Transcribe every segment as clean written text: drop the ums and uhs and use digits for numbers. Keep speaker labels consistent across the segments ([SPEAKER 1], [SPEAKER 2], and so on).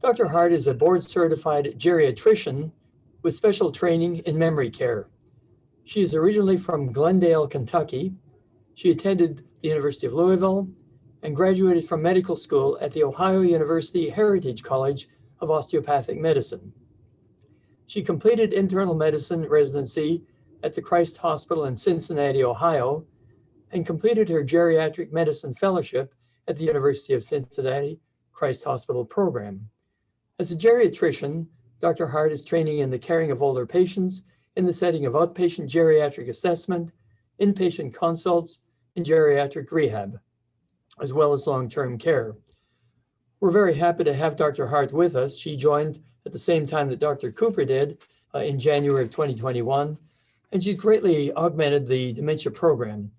[SPEAKER 1] Dr. Hart is a board-certified geriatrician with special training in memory care. She is originally from Glendale, Kentucky. She attended the University of Louisville and graduated from medical school at the Ohio University Heritage College of Osteopathic Medicine. She completed internal medicine residency at the Christ Hospital in Cincinnati, Ohio, and completed her geriatric medicine fellowship at the University of Cincinnati Christ Hospital program. As a geriatrician, Dr. Hart is training in the caring of older patients in the setting of outpatient geriatric assessment, inpatient consults, and geriatric rehab, as well as long-term care. We're very happy to have Dr. Hart with us. She joined at the same time that Dr. Cooper did in January of 2021, and she's greatly augmented the dementia program.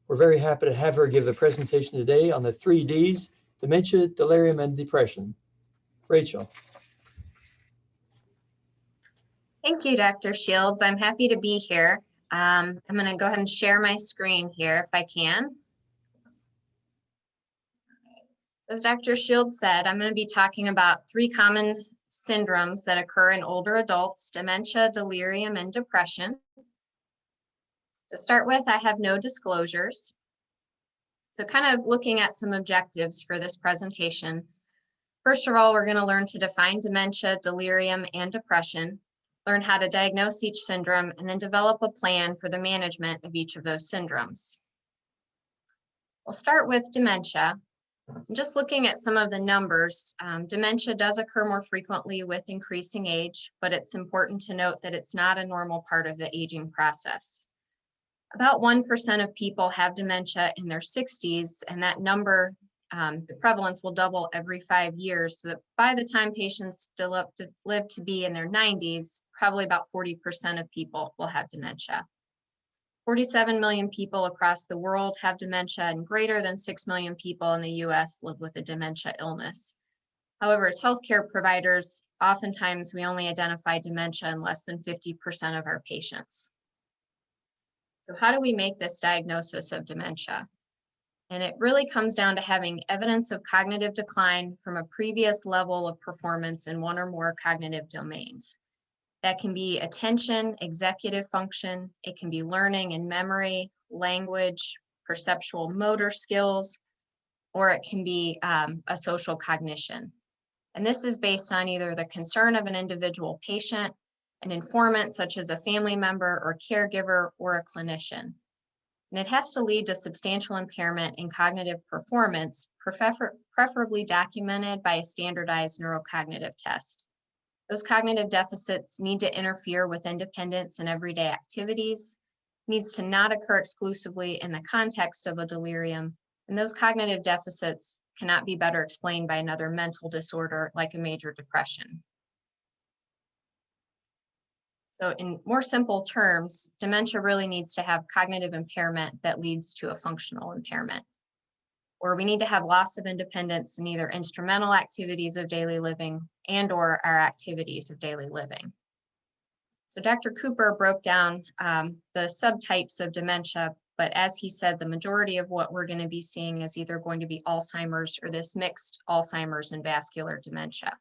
[SPEAKER 1] We're very happy to have her give the presentation today on the 3 Ds, dementia, delirium, and depression. Rachel.
[SPEAKER 2] Thank you, Dr. Shields. I'm happy to be here. I'm going to go ahead and share my screen here if I can. As Dr. Shields said, I'm going to be talking about 3 common syndromes that occur in older adults: dementia, delirium, and depression. To start with, I have no disclosures. So kind of looking at some objectives for this presentation. First of all, we're going to learn to define dementia, delirium, and depression, learn how to diagnose each syndrome, and then develop a plan for the management of each of those syndromes. We'll start with dementia. Just looking at some of the numbers, dementia does occur more frequently with increasing age, but it's important to note that it's not a normal part of the aging process. About 1% of people have dementia in their 60s, and that number, the prevalence will double every 5 years, so that by the time patients live to be in their 90s, probably about 40% of people will have dementia. 47 million people across the world have dementia, and greater than 6 million people in the US live with a dementia illness. However, as healthcare providers, oftentimes we only identify dementia in less than 50% of our patients. So how do we make this diagnosis of dementia? And it really comes down to having evidence of cognitive decline from a previous level of performance in one or more cognitive domains. That can be attention, executive function, it can be learning and memory, language, perceptual motor skills, or it can be a social cognition. And this is based on either the concern of an individual patient, an informant such as a family member or caregiver, or a clinician. And it has to lead to substantial impairment in cognitive performance, preferably documented by a standardized neurocognitive test. Those cognitive deficits need to interfere with independence and everyday activities, needs to not occur exclusively in the context of a delirium, and those cognitive deficits cannot be better explained by another mental disorder like a major depression. So in more simple terms, dementia really needs to have cognitive impairment that leads to a functional impairment, or we need to have loss of independence in either instrumental activities of daily living and/or our activities of daily living. So Dr. Cooper broke down the subtypes of dementia, but as he said, the majority of what we're going to be seeing is either going to be Alzheimer's or this mixed Alzheimer's and vascular dementia.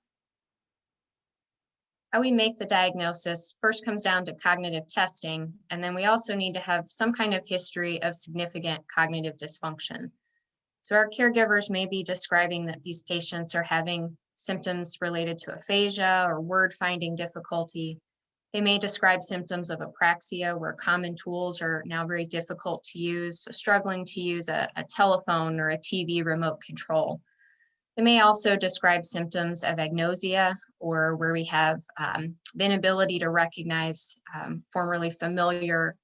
[SPEAKER 2] How we make the diagnosis first comes down to cognitive testing, and then we also need to have some kind of history of significant cognitive dysfunction. So our caregivers may be describing that these patients are having symptoms related to aphasia or word finding difficulty. They may describe symptoms of apraxia, where common tools are now very difficult to use, so struggling to use a telephone or a TV remote control. They may also describe symptoms of agnosia, or where we have the inability to recognize formerly familiar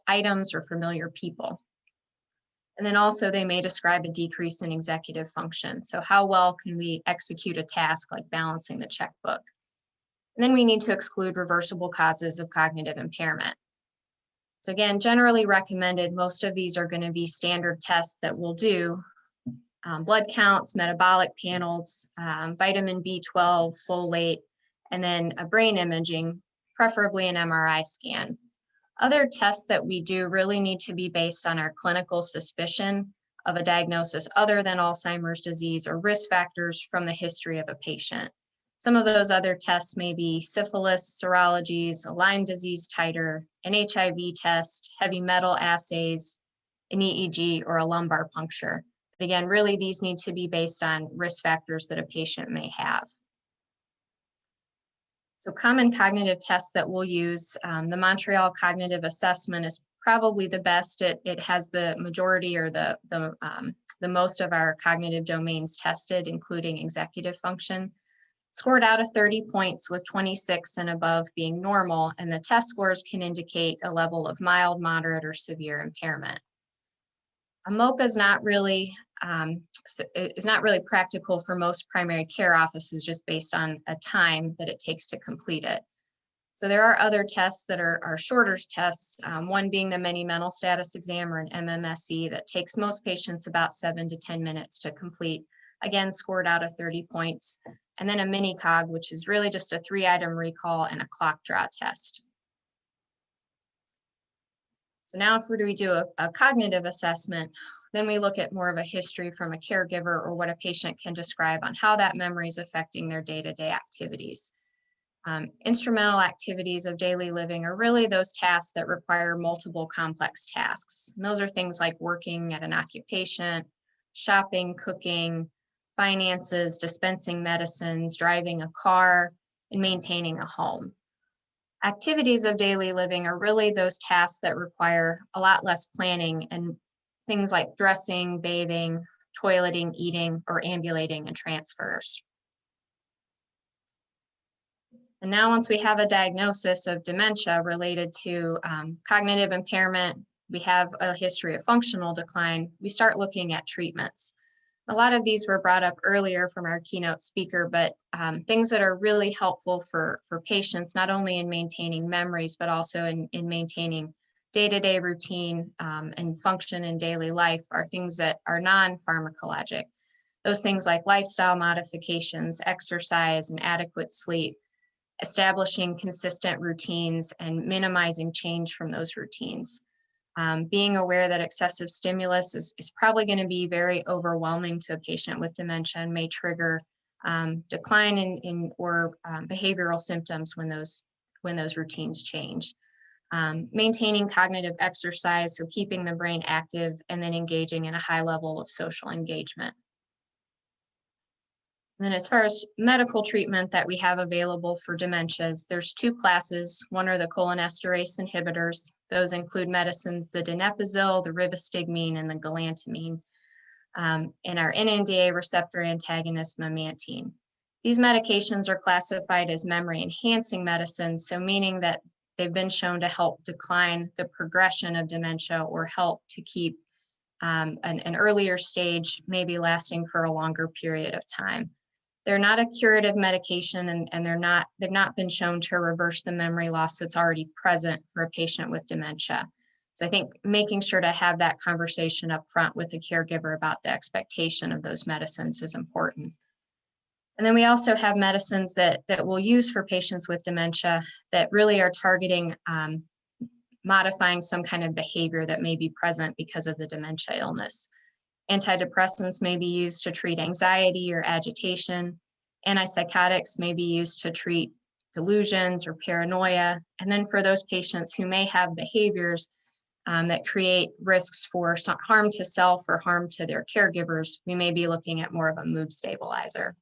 [SPEAKER 2] items or familiar people. And then also they may describe a decrease in executive function. So how well can we execute a task like balancing the checkbook? And then we need to exclude reversible causes of cognitive impairment. So again, generally recommended, most of these are going to be standard tests that we'll do. Blood counts, metabolic panels, vitamin B12, folate, and then a brain imaging, preferably an MRI scan. Other tests that we do really need to be based on our clinical suspicion of a diagnosis other than Alzheimer's disease or risk factors from the history of a patient. Some of those other tests may be syphilis, serologies, a Lyme disease titer, an HIV test, heavy metal assays, an EEG, or a lumbar puncture. But again, really these need to be based on risk factors that a patient may have. So common cognitive tests that we'll use, the Montreal Cognitive Assessment is probably the best. It has the majority or the most of our cognitive domains tested, including executive function. Scored out of 30 points with 26 and above being normal, and the test scores can indicate a level of mild, moderate, or severe impairment. A MoCA is not really practical for most primary care offices just based on a time that it takes to complete it. So there are other tests that are shorter tests, one being the Mini Mental Status Exam, or an MMSE, that takes most patients about 7 to 10 minutes to complete, again scored out of 30 points, and then a mini cog, which is really just a 3-item recall and a clock draw test. So now if we do a cognitive assessment, then we look at more of a history from a caregiver or what a patient can describe on how that memory is affecting their day-to-day activities. Instrumental activities of daily living are really those tasks that require multiple complex tasks. And those are things like working at an occupation, shopping, cooking, finances, dispensing medicines, driving a car, and maintaining a home. Activities of daily living are really those tasks that require a lot less planning, and things like dressing, bathing, toileting, eating, or ambulating and transfers. And now once we have a diagnosis of dementia related to cognitive impairment, we have a history of functional decline, we start looking at treatments. A lot of these were brought up earlier from our keynote speaker, but things that are really helpful for patients, not only in maintaining memories, but also in maintaining day-to-day routine and function in daily life, are things that are non-pharmacologic. Those things like lifestyle modifications, exercise, and adequate sleep, establishing consistent routines and minimizing change from those routines. Being aware that excessive stimulus is probably going to be very overwhelming to a patient with dementia and may trigger decline in behavioral symptoms when those routines change. Maintaining cognitive exercise, so keeping the brain active, and then engaging in a high level of social engagement. And then as far as medical treatment that we have available for dementias, there's 2 classes. One are the cholinesterase inhibitors. Those include medicines, the donepezil, the rivastigmine, and the galantamine, and our NMDA receptor antagonist, memantine. These medications are classified as memory-enhancing medicines, so meaning that they've been shown to help decline the progression of dementia or help to keep an earlier stage, maybe lasting for a longer period of time. They're not a curative medication, and they've not been shown to reverse the memory loss that's already present for a patient with dementia. So I think making sure to have that conversation up front with a caregiver about the expectation of those medicines is important. And then we also have medicines that we'll use for patients with dementia that really are targeting modifying some kind of behavior that may be present because of the dementia illness. Antidepressants may be used to treat anxiety or agitation. Antipsychotics may be used to treat delusions or paranoia. And then for those patients who may have behaviors that create risks for harm to self or harm to their caregivers, we may be looking at more of a mood stabilizer.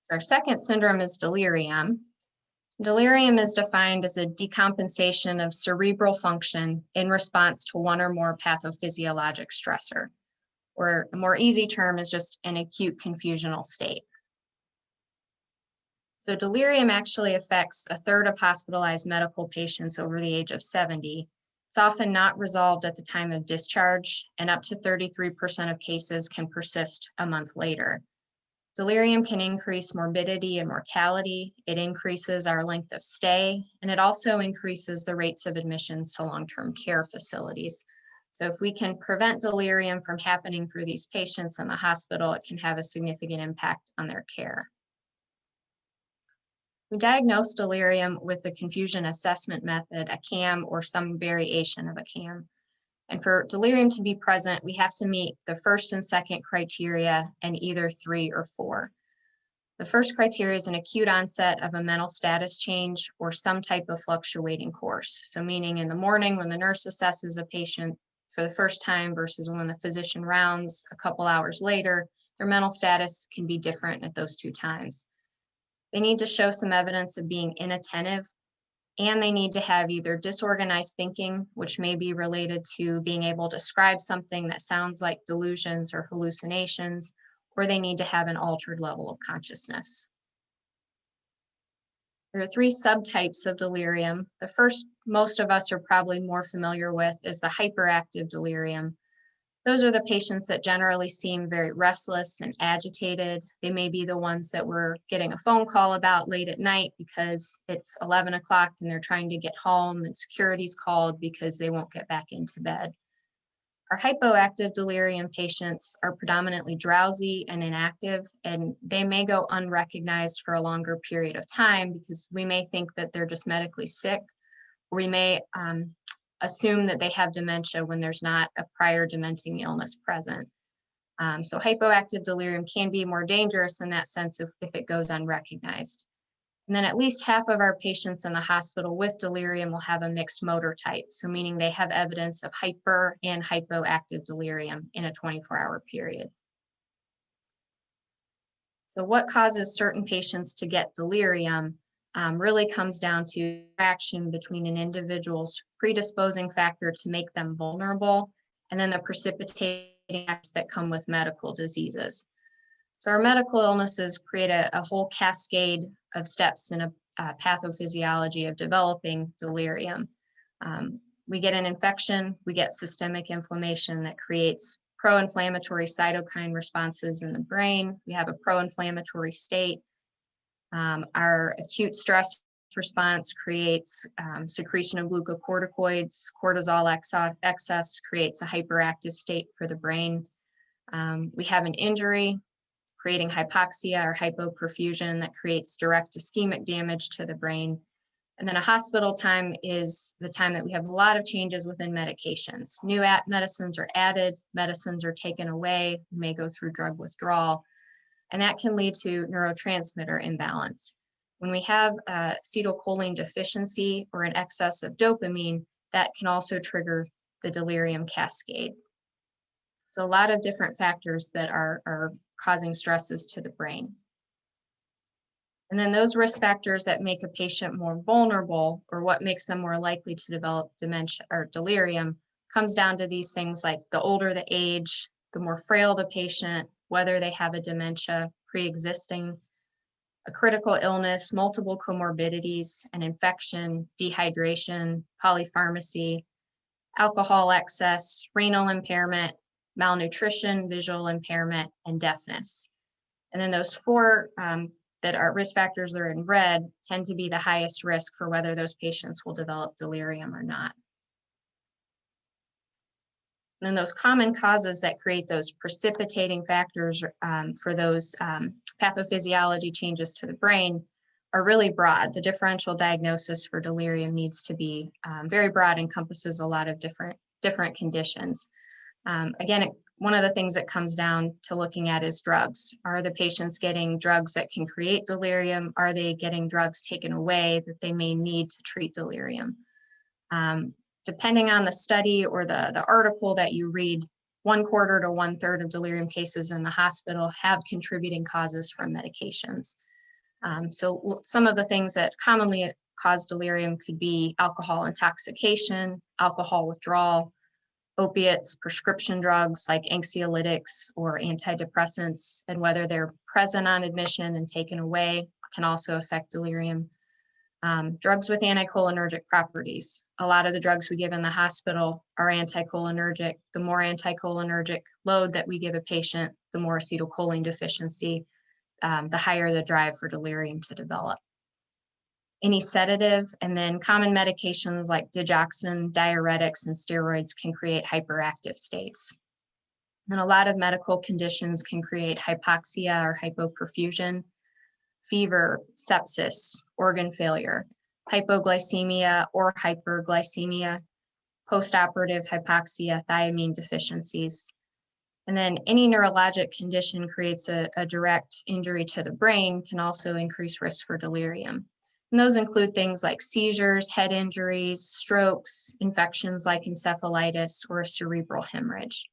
[SPEAKER 2] So our second syndrome is delirium. Delirium is defined as a decompensation of cerebral function in response to one or more pathophysiologic stressor, or a more easy term is just an acute confusional state. So delirium actually affects 1/3 of hospitalized medical patients over the age of 70. It's often not resolved at the time of discharge, and up to 33% of cases can persist a month later. Delirium can increase morbidity and mortality. It increases our length of stay, and it also increases the rates of admissions to long-term care facilities. So if we can prevent delirium from happening for these patients in the hospital, it can have a significant impact on their care. We diagnose delirium with the confusion assessment method, a CAM, or some variation of a CAM. And for delirium to be present, we have to meet the first and second criteria and either 3 or 4. The first criteria is an acute onset of a mental status change or some type of fluctuating course. So meaning in the morning when the nurse assesses a patient for the first time versus when the physician rounds a couple hours later, their mental status can be different at those two times. They need to show some evidence of being inattentive, and they need to have either disorganized thinking, which may be related to being able to describe something that sounds like delusions or hallucinations, or they need to have an altered level of consciousness. There are three subtypes of delirium. The first most of us are probably more familiar with is the hyperactive delirium. Those are the patients that generally seem very restless and agitated. They may be the ones that we're getting a phone call about late at night because it's 11 o'clock and they're trying to get home and security's called because they won't get back into bed. Our hypoactive delirium patients are predominantly drowsy and inactive, and they may go unrecognized for a longer period of time because we may think that they're just medically sick, or we may assume that they have dementia when there's not a prior dementing illness present. So hypoactive delirium can be more dangerous in that sense if it goes unrecognized. And then at least half of our patients in the hospital with delirium will have a mixed motor type. So meaning they have evidence of hyper and hypoactive delirium in a 24-hour period. So what causes certain patients to get delirium really comes down to interaction between an individual's predisposing factor to make them vulnerable, and then the precipitating acts that come with medical diseases. So our medical illnesses create a whole cascade of steps in a pathophysiology of developing delirium. We get an infection, we get systemic inflammation that creates pro-inflammatory cytokine responses in the brain. We have a pro-inflammatory state. Our acute stress response creates secretion of glucocorticoids. Cortisol excess creates a hyperactive state for the brain. We have an injury, creating hypoxia or hypoperfusion that creates direct ischemic damage to the brain. And then a hospital time is the time that we have a lot of changes within medications. New medicines are added, medicines are taken away, we may go through drug withdrawal, and that can lead to neurotransmitter imbalance. When we have acetylcholine deficiency or an excess of dopamine, that can also trigger the delirium cascade. So a lot of different factors that are causing stresses to the brain. And then those risk factors that make a patient more vulnerable, or what makes them more likely to develop dementia or delirium, comes down to these things like the older the age, the more frail the patient, whether they have a dementia pre-existing, a critical illness, multiple comorbidities, an infection, dehydration, polypharmacy, alcohol excess, renal impairment, malnutrition, visual impairment, and deafness. And then those four that are risk factors that are in red tend to be the highest risk for whether those patients will develop delirium or not. And then those common causes that create those precipitating factors for those pathophysiology changes to the brain are really broad. The differential diagnosis for delirium needs to be very broad, encompasses a lot of different conditions. Again, one of the things that comes down to looking at is drugs. Are the patients getting drugs that can create delirium? Are they getting drugs taken away that they may need to treat delirium? Depending on the study or the article that you read, 1/4 to 1/3 of delirium cases in the hospital have contributing causes from medications. So some of the things that commonly cause delirium could be alcohol intoxication, alcohol withdrawal, opiates, prescription drugs like anxiolytics or antidepressants, and whether they're present on admission and taken away can also affect delirium. Drugs with anticholinergic properties. A lot of the drugs we give in the hospital are anticholinergic. The more anticholinergic load that we give a patient, the more acetylcholine deficiency, the higher the drive for delirium to develop. Any sedative, and then common medications like digoxin, diuretics, and steroids can create hyperactive states. And a lot of medical conditions can create hypoxia or hypoperfusion, fever, sepsis, organ failure, hypoglycemia or hyperglycemia, postoperative hypoxia, thiamine deficiencies. And then any neurologic condition creates a direct injury to the brain, can also increase risk for delirium. And those include things like seizures, head injuries, strokes, infections like encephalitis or cerebral hemorrhage.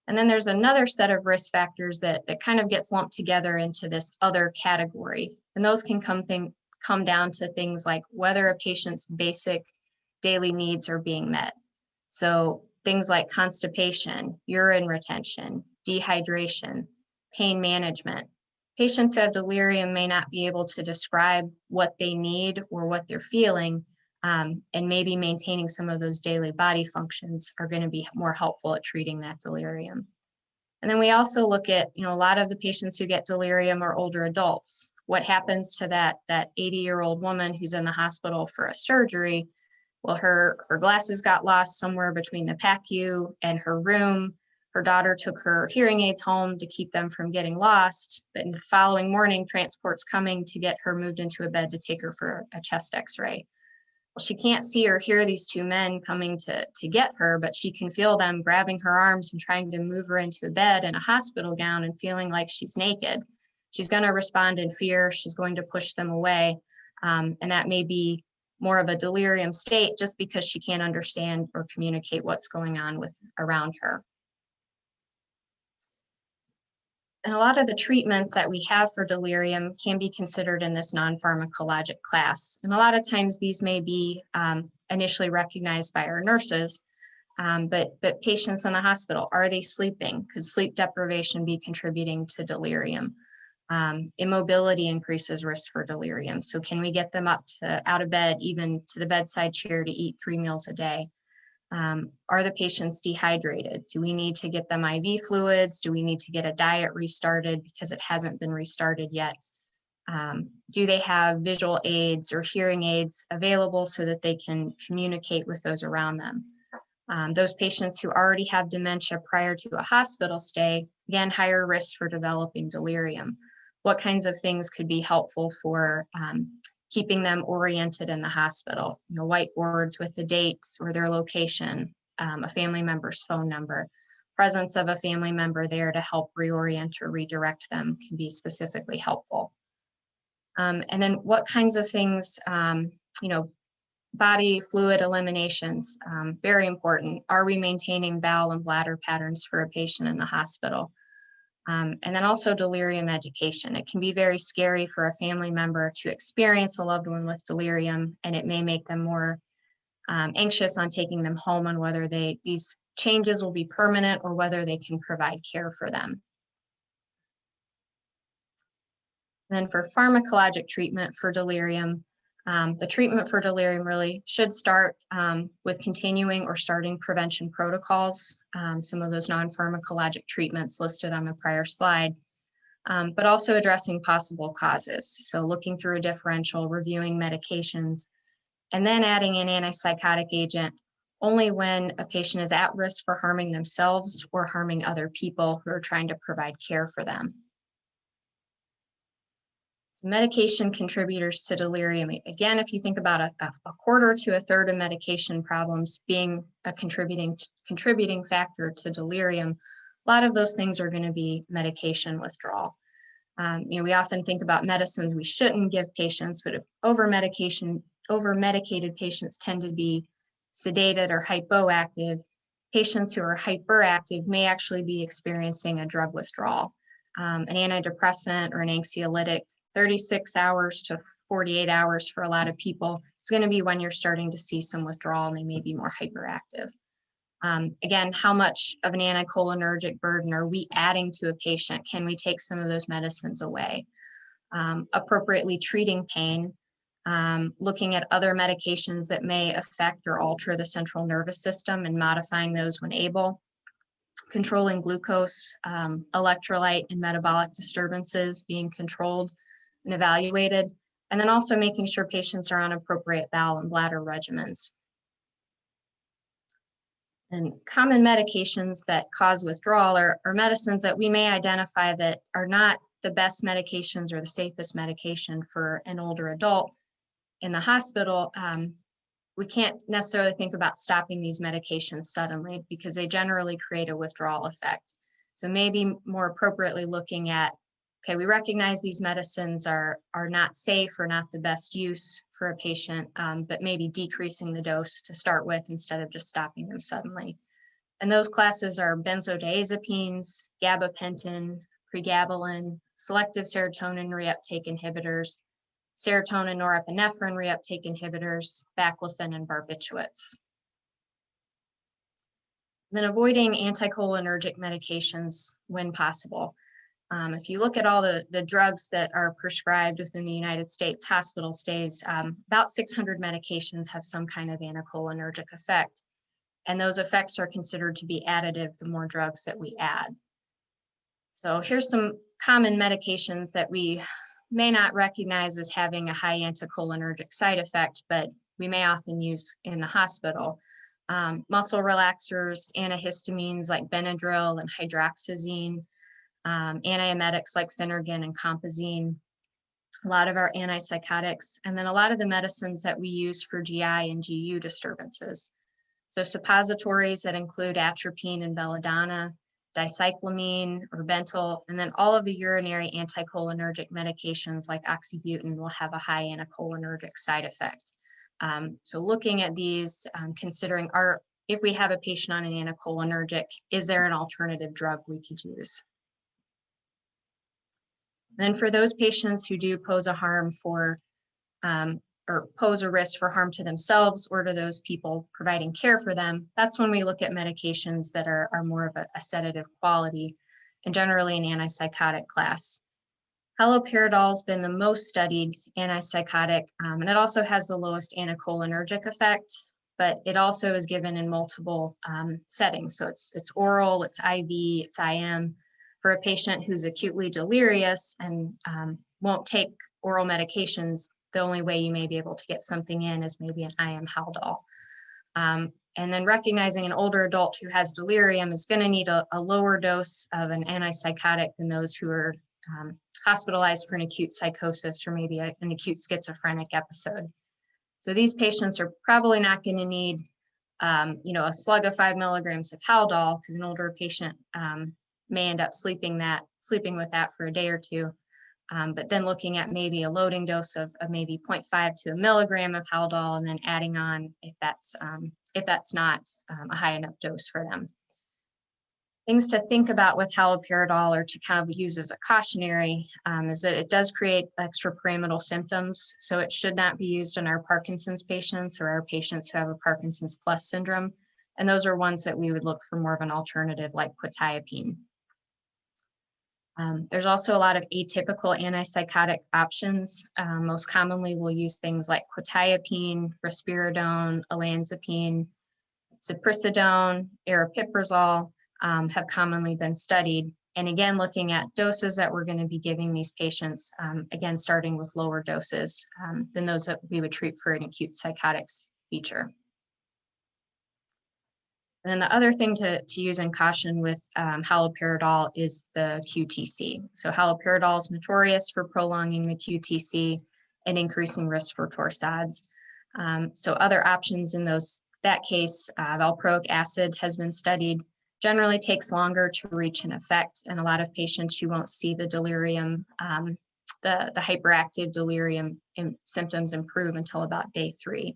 [SPEAKER 2] And then there's another set of risk factors that kind of gets lumped together into this other category. And those can come down to things like whether a patient's basic daily needs are being met. So things like constipation, urine retention, dehydration, pain management. Patients who have delirium may not be able to describe what they need or what they're feeling, and maybe maintaining some of those daily body functions are going to be more helpful at treating that delirium. And then we also look at, a lot of the patients who get delirium are older adults. What happens to that 80-year-old woman who's in the hospital for a surgery? Well, her glasses got lost somewhere between the PACU and her room. Her daughter took her hearing aids home to keep them from getting lost. But in the following morning, transport's coming to get her moved into a bed to take her for a chest x-ray. Well, she can't see or hear these two men coming to get her, but she can feel them grabbing her arms and trying to move her into a bed in a hospital gown and feeling like she's naked. She's going to respond in fear. She's going to push them away. And that may be more of a delirium state just because she can't understand or communicate what's going on around her. And a lot of the treatments that we have for delirium can be considered in this non-pharmacologic class. And a lot of times these may be initially recognized by our nurses, but patients in the hospital, are they sleeping? Could sleep deprivation be contributing to delirium? Immobility increases risk for delirium. So can we get them out of bed, even to the bedside chair to eat 3 meals a day? Are the patients dehydrated? Do we need to get them IV fluids? Do we need to get a diet restarted because it hasn't been restarted yet? Do they have visual aids or hearing aids available so that they can communicate with those around them? Those patients who already have dementia prior to a hospital stay, again, higher risk for developing delirium. What kinds of things could be helpful for keeping them oriented in the hospital? Whiteboards with the dates or their location, a family member's phone number, presence of a family member there to help reorient or redirect them can be specifically helpful. And then what kinds of things, body fluid eliminations, very important. Are we maintaining bowel and bladder patterns for a patient in the hospital? And then also delirium education. It can be very scary for a family member to experience a loved one with delirium, and it may make them more anxious on taking them home on whether these changes will be permanent or whether they can provide care for them. And then for pharmacologic treatment for delirium, the treatment for delirium really should start with continuing or starting prevention protocols, some of those non-pharmacologic treatments listed on the prior slide, but also addressing possible causes. So looking through a differential, reviewing medications, and then adding an antipsychotic agent only when a patient is at risk for harming themselves or harming other people who are trying to provide care for them. Medication contributors to delirium. Again, if you think about a quarter to a third of medication problems being a contributing factor to delirium, a lot of those things are going to be medication withdrawal. We often think about medicines we shouldn't give patients, but if over-medicated patients tend to be sedated or hypoactive. Patients who are hyperactive may actually be experiencing a drug withdrawal. An antidepressant or an anxiolytic, 36 hours to 48 hours for a lot of people, it's going to be when you're starting to see some withdrawal and they may be more hyperactive. Again, how much of an anticholinergic burden are we adding to a patient? Can we take some of those medicines away? Appropriately treating pain, looking at other medications that may affect or alter the central nervous system and modifying those when able. Controlling glucose, electrolyte, and metabolic disturbances being controlled and evaluated, and then also making sure patients are on appropriate bowel and bladder regimens. And common medications that cause withdrawal are medicines that we may identify that are not the best medications or the safest medication for an older adult in the hospital. We can't necessarily think about stopping these medications suddenly because they generally create a withdrawal effect. So maybe more appropriately looking at, okay, we recognize these medicines are not safe or not the best use for a patient, but maybe decreasing the dose to start with instead of just stopping them suddenly. And those classes are benzodiazepines, gabapentin, pregabalin, selective serotonin reuptake inhibitors, serotonin norepinephrine reuptake inhibitors, baclofen, and barbiturates. Then avoiding anticholinergic medications when possible. If you look at all the drugs that are prescribed within the United States hospital stays, about 600 medications have some kind of anticholinergic effect. And those effects are considered to be additive the more drugs that we add. So here's some common medications that we may not recognize as having a high anticholinergic side effect, but we may often use in the hospital. Muscle relaxers, antihistamines like Benadryl and hydroxyzine, antiemetics like Phenergan and Compazine, a lot of our antipsychotics, and then a lot of the medicines that we use for GI and GU disturbances. So suppositories that include atropine and belladonna, dicyclamine or bentyl, and then all of the urinary anticholinergic medications like oxybutynin will have a high anticholinergic side effect. So looking at these, considering if we have a patient on an anticholinergic, is there an alternative drug we could use? Then for those patients who do pose a harm for, or pose a risk for harm to themselves or to those people providing care for them, that's when we look at medications that are more of a sedative quality and generally an antipsychotic class. Haloperidol has been the most studied antipsychotic, and it also has the lowest anticholinergic effect, but it also is given in multiple settings. So it's oral, it's IV, it's IM. For a patient who's acutely delirious and won't take oral medications, the only way you may be able to get something in is maybe an IM Haldol. And then recognizing an older adult who has delirium is going to need a lower dose of an antipsychotic than those who are hospitalized for an acute psychosis or maybe an acute schizophrenic episode. So these patients are probably not going to need, a slug of 5 milligrams of Haldol, because an older patient may end up sleeping with that for a day or two. But then looking at maybe a loading dose of maybe 0.5 to a milligram of Haldol, and then adding on if that's not a high enough dose for them. Things to think about with haloperidol, or to kind of use as a cautionary, is that it does create extrapyramidal symptoms. So it should not be used in our Parkinson's patients or our patients who have a Parkinson's plus syndrome. And those are ones that we would look for more of an alternative like quetiapine. There's also a lot of atypical antipsychotic options. Most commonly, we'll use things like quetiapine, risperidone, olanzapine, ziprasidone, aripiprazole have commonly been studied. And again, looking at doses that we're going to be giving these patients, again, starting with lower doses than those that we would treat for an acute psychotics feature. And then the other thing to use in caution with haloperidol is the QTC. So haloperidol is notorious for prolonging the QTC and increasing risk for torsades. So other options in that case, valproic acid has been studied, generally takes longer to reach an effect. And a lot of patients, you won't see the delirium, the hyperactive delirium symptoms improve until about day 3.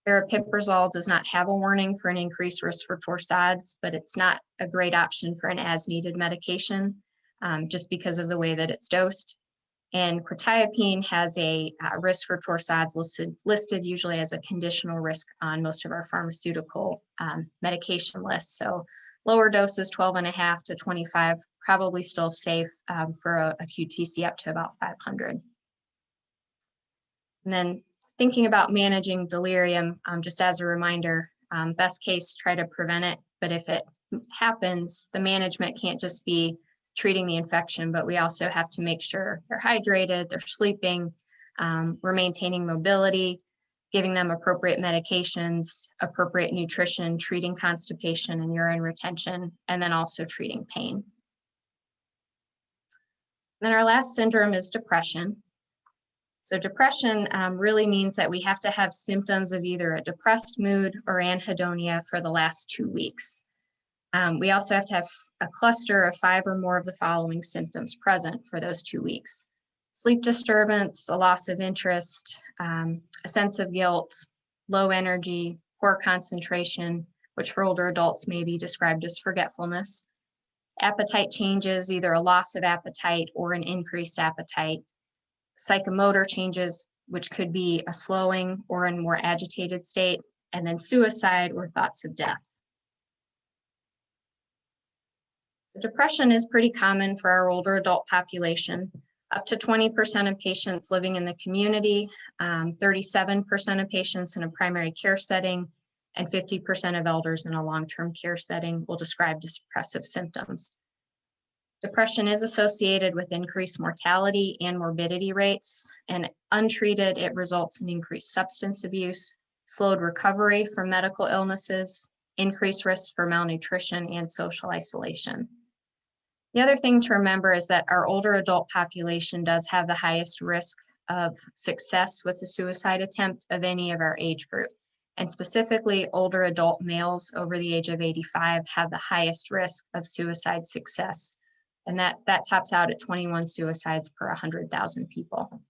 [SPEAKER 2] Aripiprazole does not have a warning for an increased risk for torsades, but it's not a great option for an as-needed medication just because of the way that it's dosed. And quetiapine has a risk for torsades listed usually as a conditional risk on most of our pharmaceutical medication lists. So lower doses, 12.5 to 25, probably still safe for a QTC up to about 500. And then thinking about managing delirium, just as a reminder, best case, try to prevent it. But if it happens, the management can't just be treating the infection, but we also have to make sure they're hydrated, they're sleeping, we're maintaining mobility, giving them appropriate medications, appropriate nutrition, treating constipation and urine retention, and then also treating pain. Then our last syndrome is depression. So depression really means that we have to have symptoms of either a depressed mood or anhedonia for the last 2 weeks. We also have to have a cluster of 5 or more of the following symptoms present for those 2 weeks. Sleep disturbance, a loss of interest, a sense of guilt, low energy, poor concentration, which for older adults may be described as forgetfulness, appetite changes, either a loss of appetite or an increased appetite, psychomotor changes, which could be a slowing or a more agitated state, and then suicide or thoughts of death. So depression is pretty common for our older adult population. Up to 20% of patients living in the community, 37% of patients in a primary care setting, and 50% of elders in a long-term care setting will describe depressive symptoms. Depression is associated with increased mortality and morbidity rates, and untreated, it results in increased substance abuse, slowed recovery from medical illnesses, increased risks for malnutrition and social isolation. The other thing to remember is that our older adult population does have the highest risk of success with a suicide attempt of any of our age group. And specifically, older adult males over the age of 85 have the highest risk of suicide success. And that tops out at 21 suicides per 100,000 people.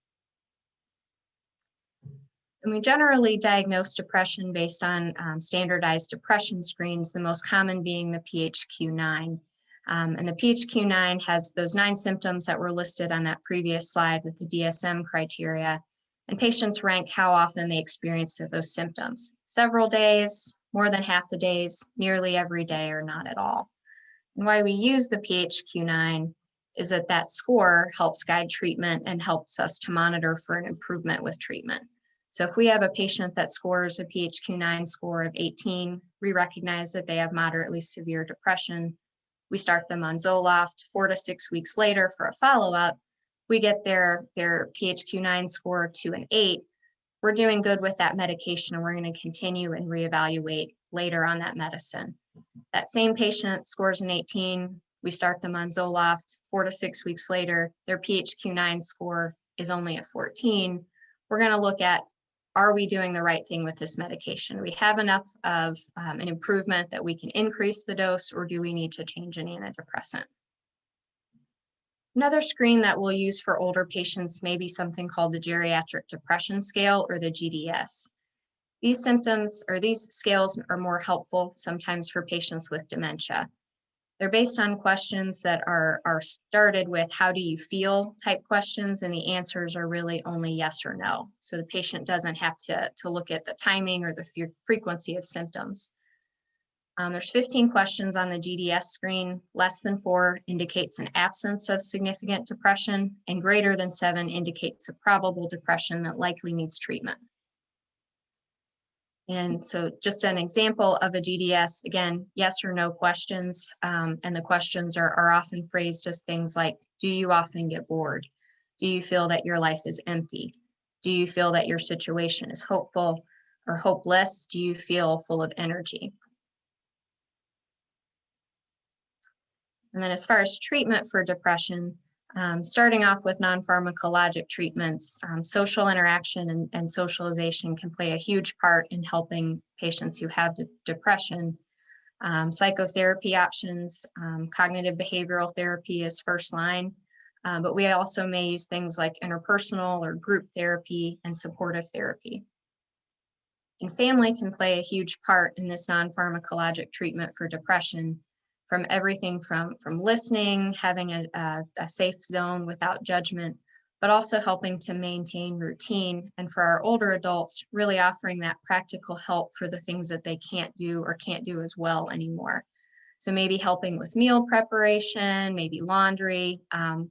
[SPEAKER 2] And we generally diagnose depression based on standardized depression screens, the most common being the PHQ-9. And the PHQ-9 has those 9 symptoms that were listed on that previous slide with the DSM criteria. And patients rank how often they experience those symptoms. Several days, more than half the days, nearly every day, or not at all. And why we use the PHQ-9 is that score helps guide treatment and helps us to monitor for an improvement with treatment. So if we have a patient that scores a PHQ-9 score of 18, we recognize that they have moderately severe depression. We start them on Zoloft. 4 to 6 weeks later for a follow-up, we get their PHQ-9 score to an 8. We're doing good with that medication, and we're going to continue and reevaluate later on that medicine. That same patient scores an 18. We start them on Zoloft. 4 to 6 weeks later, their PHQ-9 score is only a 14. We're going to look at, are we doing the right thing with this medication? Do we have enough of an improvement that we can increase the dose, or do we need to change an antidepressant? Another screen that we'll use for older patients may be something called the Geriatric Depression Scale, or the GDS. These symptoms, or these scales, are more helpful sometimes for patients with dementia. They're based on questions that are started with how do you feel type questions, and the answers are really only yes or no. So the patient doesn't have to look at the timing or the frequency of symptoms. There's 15 questions on the GDS screen. Less than 4 indicates an absence of significant depression, and greater than 7 indicates a probable depression that likely needs treatment. And so just an example of a GDS, again, yes or no questions. And the questions are often phrased as things like, do you often get bored? Do you feel that your life is empty? Do you feel that your situation is hopeful or hopeless? Do you feel full of energy? And then as far as treatment for depression, starting off with non-pharmacologic treatments, social interaction and socialization can play a huge part in helping patients who have depression. Psychotherapy options, cognitive behavioral therapy is first line, but we also may use things like interpersonal or group therapy and supportive therapy. And family can play a huge part in this non-pharmacologic treatment for depression, from everything from listening, having a safe zone without judgment, but also helping to maintain routine. And for our older adults, really offering that practical help for the things that they can't do or can't do as well anymore. So maybe helping with meal preparation, maybe laundry,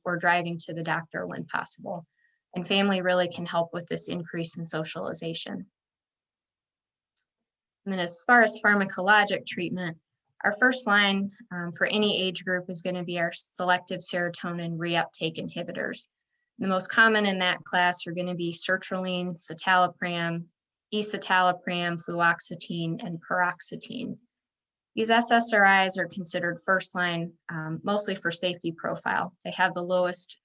[SPEAKER 2] or driving to the doctor when possible. And family really can help with this increase in socialization. And then as far as pharmacologic treatment, our first line for any age group is going to be our selective serotonin reuptake inhibitors. The most common in that class are going to be sertraline, citalopram, escitalopram, fluoxetine, and paroxetine. These SSRIs are considered first line mostly for safety profile. They have the lowest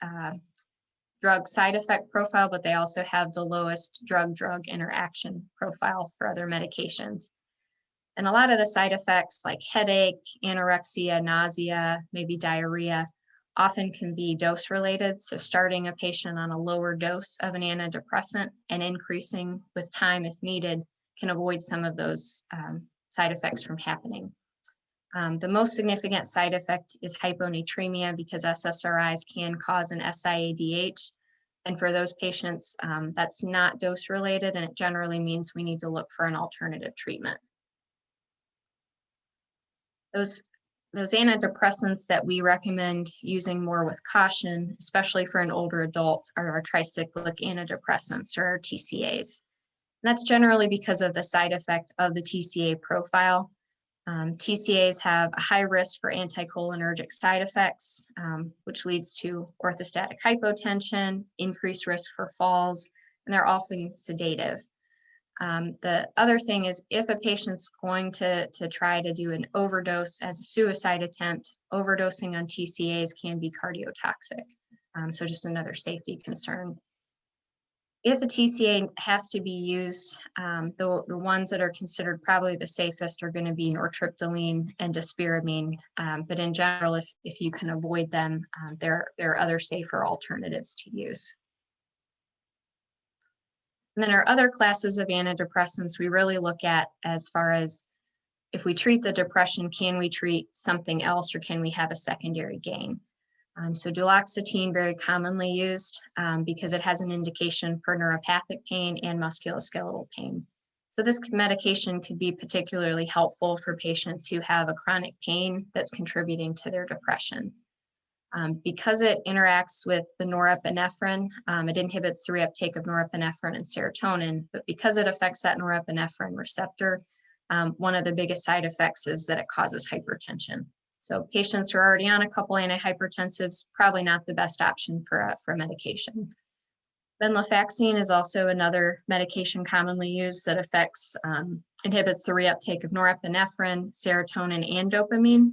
[SPEAKER 2] drug side effect profile, but they also have the lowest drug-drug interaction profile for other medications. And a lot of the side effects like headache, anorexia, nausea, maybe diarrhea, often can be dose related. So starting a patient on a lower dose of an antidepressant and increasing with time if needed can avoid some of those side effects from happening. The most significant side effect is hyponatremia because SSRIs can cause an SIADH. And for those patients, that's not dose related, and it generally means we need to look for an alternative treatment. Those antidepressants that we recommend using more with caution, especially for an older adult, are our tricyclic antidepressants, or our TCAs. And that's generally because of the side effect of the TCA profile. TCAs have a high risk for anticholinergic side effects, which leads to orthostatic hypotension, increased risk for falls, and they're often sedative. The other thing is if a patient's going to try to do an overdose as a suicide attempt, overdosing on TCAs can be cardiotoxic. So just another safety concern. If a TCA has to be used, the ones that are considered probably the safest are going to be nortriptyline and despiramine. But in general, if you can avoid them, there are other safer alternatives to use. And then our other classes of antidepressants we really look at as far as if we treat the depression, can we treat something else or can we have a secondary gain? So duloxetine, very commonly used because it has an indication for neuropathic pain and musculoskeletal pain. So this medication could be particularly helpful for patients who have a chronic pain that's contributing to their depression. Because it interacts with the norepinephrine, it inhibits the reuptake of norepinephrine and serotonin, but because it affects that norepinephrine receptor, one of the biggest side effects is that it causes hypertension. So patients who are already on a couple antihypertensives, probably not the best option for medication. Venlafaxine is also another medication commonly used that inhibits the reuptake of norepinephrine, serotonin, and dopamine.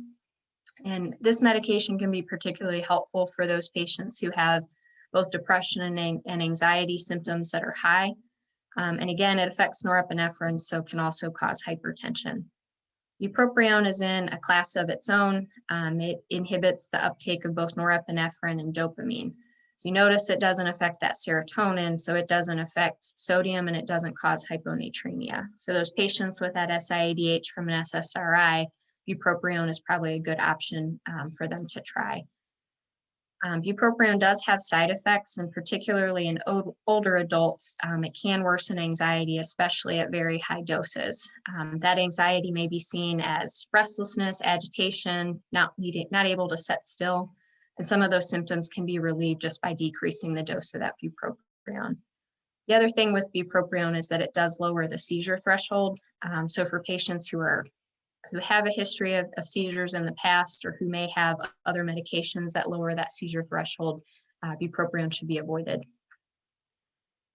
[SPEAKER 2] And this medication can be particularly helpful for those patients who have both depression and anxiety symptoms that are high. And again, it affects norepinephrine, so can also cause hypertension. Bupropion is in a class of its own. It inhibits the uptake of both norepinephrine and dopamine. So you notice it doesn't affect that serotonin, so it doesn't affect sodium and it doesn't cause hyponatremia. So those patients with that SIADH from an SSRI, bupropion is probably a good option for them to try. Bupropion does have side effects, and particularly in older adults, it can worsen anxiety, especially at very high doses. That anxiety may be seen as restlessness, agitation, not able to sit still, and some of those symptoms can be relieved just by decreasing the dose of that bupropion. The other thing with bupropion is that it does lower the seizure threshold. So for patients who have a history of seizures in the past or who may have other medications that lower that seizure threshold, bupropion should be avoided.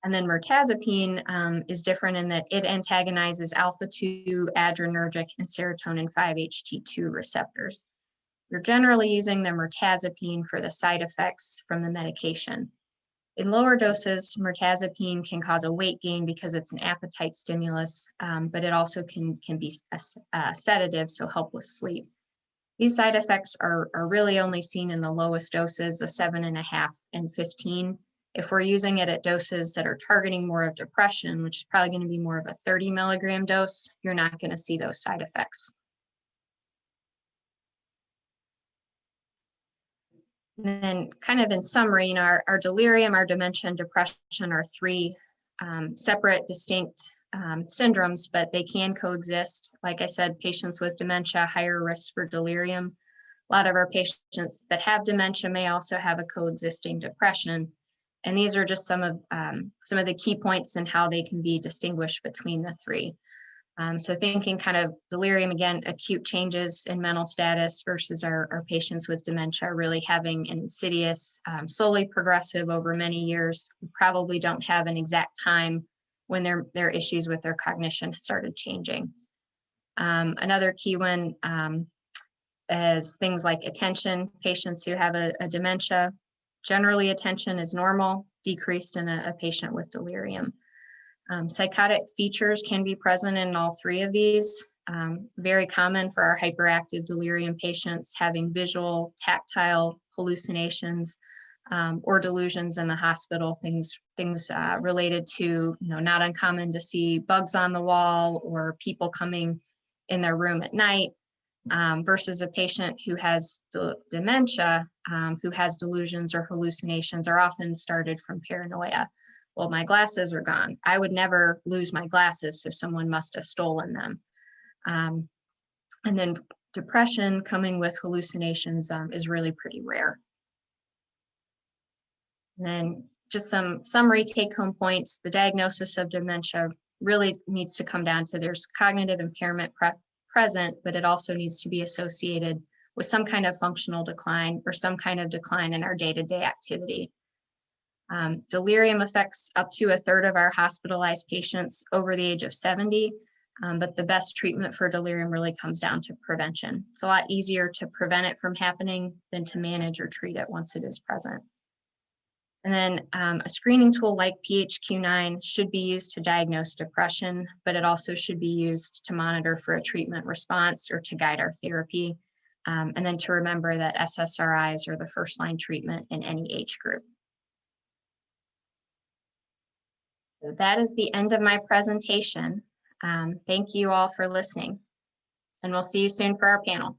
[SPEAKER 2] And then mirtazapine is different in that it antagonizes alpha-2 adrenergic and serotonin 5-HT2 receptors. We're generally using the mirtazapine for the side effects from the medication. In lower doses, mirtazapine can cause a weight gain because it's an appetite stimulus, but it also can be a sedative, so help with sleep. These side effects are really only seen in the lowest doses, the 7.5 and 15. If we're using it at doses that are targeting more of depression, which is probably going to be more of a 30 milligram dose, you're not going to see those side effects. And then kind of in summary, our delirium, our dementia, and depression are three separate, distinct syndromes, but they can coexist. Like I said, patients with dementia, higher risk for delirium. A lot of our patients that have dementia may also have a coexisting depression. And these are just some of the key points in how they can be distinguished between the three. So thinking kind of delirium, again, acute changes in mental status versus our patients with dementia really having an insidious, slowly progressive over many years. We probably don't have an exact time when their issues with their cognition started changing. Another key one is things like attention. Patients who have a dementia, generally attention is normal, decreased in a patient with delirium. Psychotic features can be present in all three of these. Very common for our hyperactive delirium patients, having visual, tactile hallucinations or delusions in the hospital, things related to, not uncommon to see bugs on the wall or people coming in their room at night, versus a patient who has dementia, who has delusions or hallucinations are often started from paranoia. Well, my glasses are gone. I would never lose my glasses, so someone must have stolen them. And then depression coming with hallucinations is really pretty rare. And then just some summary take-home points. The diagnosis of dementia really needs to come down to there's cognitive impairment present, but it also needs to be associated with some kind of functional decline or some kind of decline in our day-to-day activity. Delirium affects up to a third of our hospitalized patients over the age of 70, but the best treatment for delirium really comes down to prevention. It's a lot easier to prevent it from happening than to manage or treat it once it is present. And then a screening tool like PHQ-9 should be used to diagnose depression, but it also should be used to monitor for a treatment response or to guide our therapy. And then to remember that SSRIs are the first line treatment in any age group. So that is the end of my presentation. Thank you all for listening, and we'll see you soon for our panel.